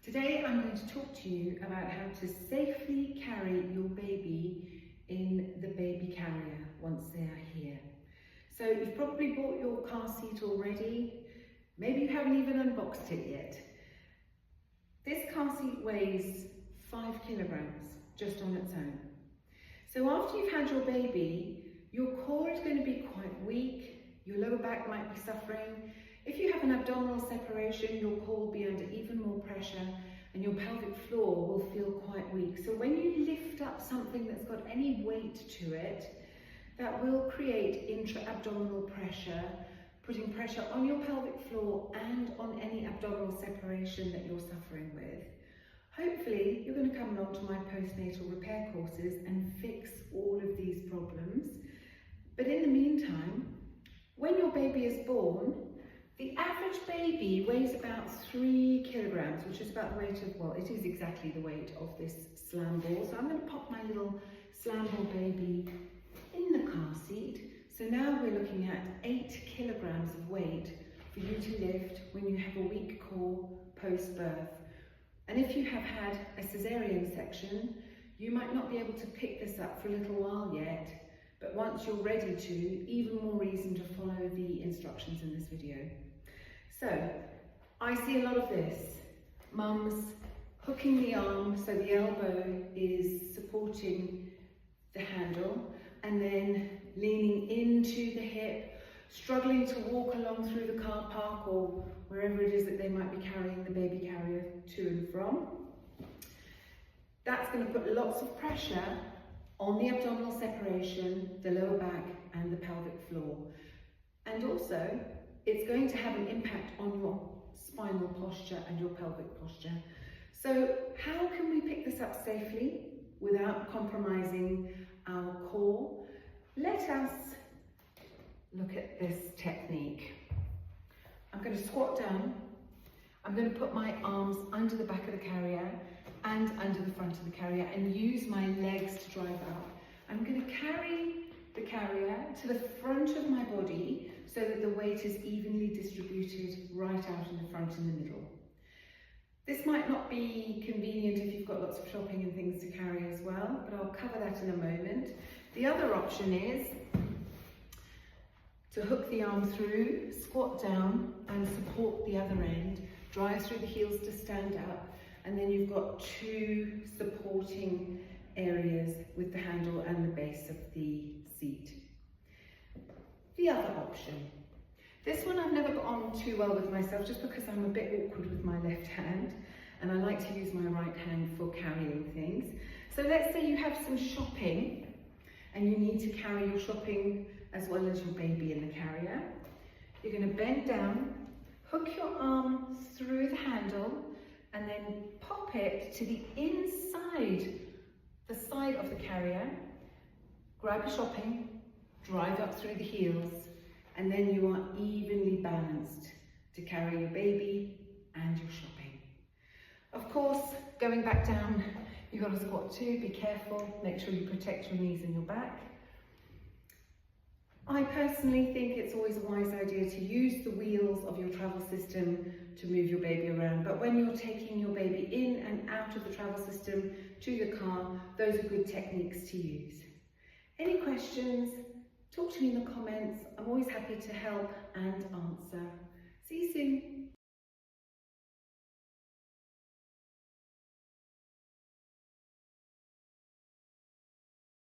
Today I'm going to talk to you about how to safely carry your baby in the baby carrier once they are here. So you've probably bought your car seat already, maybe you haven't even unboxed it yet. This car seat weighs 5 kilograms just on its own. So after you've had your baby, your core is going to be quite weak, your lower back might be suffering. If you have an abdominal separation, your core will be under even more pressure and your pelvic floor will feel quite weak. So when you lift up something that's got any weight to it, that will create intra-abdominal pressure, putting pressure on your pelvic floor and on any abdominal separation that you're suffering with. Hopefully, you're going to come along to my postnatal repair courses and fix all of these problems. But in the meantime, when your baby is born, the average baby weighs about 3 kilograms, which is about the weight of, well, it is exactly the weight of this slam ball. So I'm going to pop my little slam ball baby in the car seat. So now we're looking at 8 kilograms of weight for you to lift when you have a weak core post-birth. And if you have had a cesarean section, you might not be able to pick this up for a little while yet, but once you're ready to, even more reason to follow the instructions in this video. So, I see a lot of this. Mums hooking the arm so the elbow is supporting the handle and then leaning into the hip, struggling to walk along through the car park or wherever it is that they might be carrying the baby carrier to and from. That's going to put lots of pressure on the abdominal separation, the lower back and the pelvic floor. And also, it's going to have an impact on your spinal posture and your pelvic posture. So how can we pick this up safely without compromising our core? Let us look at this technique. I'm going to squat down. I'm going to put my arms under the back of the carrier and under the front of the carrier and use my legs to drive up. I'm going to carry the carrier to the front of my body so that the weight is evenly distributed right out in the front and the middle. This might not be convenient if you've got lots of shopping and things to carry as well, but I'll cover that in a moment. The other option is to hook the arm through, squat down and support the other end, drive through the heels to stand up, and then you've got 2 supporting areas with the handle and the base of the seat. The other option. This one I've never got on too well with myself just because I'm a bit awkward with my left hand and I like to use my right hand for carrying things. So let's say you have some shopping and you need to carry your shopping as well as your baby in the carrier. You're going to bend down, hook your arm through the handle and then pop it to the inside, the side of the carrier, grab your shopping, drive up through the heels, and then you are evenly balanced to carry your baby and your shopping. Of course, going back down, you've got to squat too, be careful, make sure you protect your knees and your back. I personally think it's always a wise idea to use the wheels of your travel system to move your baby around, but when you're taking your baby in and out of the travel system to the car, those are good techniques to use. Any questions? Talk to me in the comments. I'm always happy to help and answer. See you soon.